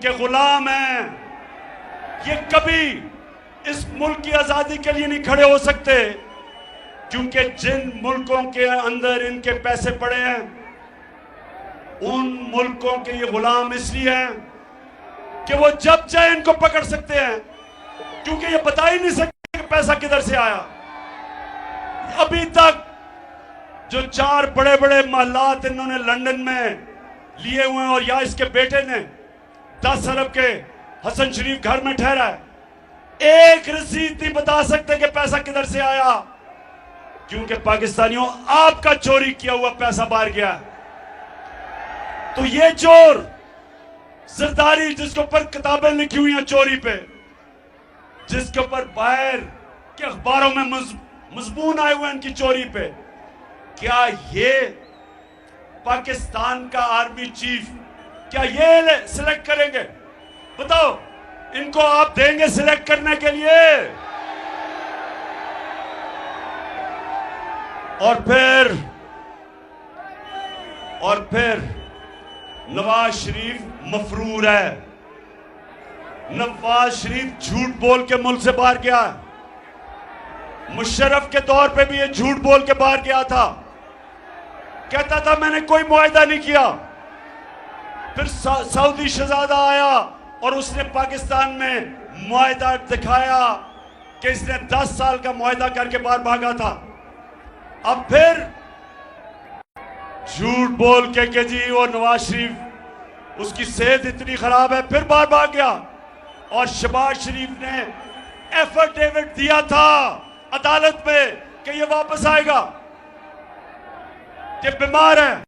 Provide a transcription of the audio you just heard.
के गुलाम हैं। ये कभी इस मुल्क की आजादी के लिए नहीं खड़े हो सकते, क्योंकि जिन मुल्कों के अंदर इनके पैसे पड़े हैं, उन मुल्कों के ये गुलाम इसलिए हैं कि वो जब चाहे इनको पकड़ सकते हैं, क्योंकि ये बता ही नहीं सकते कि पैसा किधर से आया। अभी तक जो 4 बड़े बड़े महलात इन्होंने लंदन में लिए हुए हैं, और या इसके बेटे ने 10 अरब के हसन शरीफ घर में ठहरा है, एक रसीद नहीं बता सकते कि पैसा किधर से आया, क्योंकि पाकिस्तानियों आपका चोरी किया हुआ पैसा बाहर गया। तो ये चोर जरदारी, जिसके ऊपर किताबें लिखी हुई हैं चोरी पे, जिसके ऊपर बाहर के अखबारों में मजमून आए हुए हैं इनकी चोरी पे, क्या ये पाकिस्तान का आर्मी चीफ, क्या ये सिलेक्ट करेंगे? बताओ, इनको आप देंगे सिलेक्ट करने के लिए? और फिर नवाज शरीफ मफरूर है। नवाज शरीफ झूठ बोल के मुल्क से बाहर गया। मुशर्रफ के दौर पे भी ये झूठ बोल के बाहर गया था, कहता था मैंने कोई मुआहदा नहीं किया। फिर सऊदी शहजादा आया और उसने पाकिस्तान में मुआहदा दिखाया कि इसने 10 साल का मुआहदा करके बाहर भागा था। अब फिर झूठ बोल के जी वो नवाज शरीफ, उसकी सेहत इतनी खराब है, फिर बाहर भाग गया। और शहबाज शरीफ ने एफिडेविट दिया था अदालत में कि ये वापस आएगा, ये बीमार है।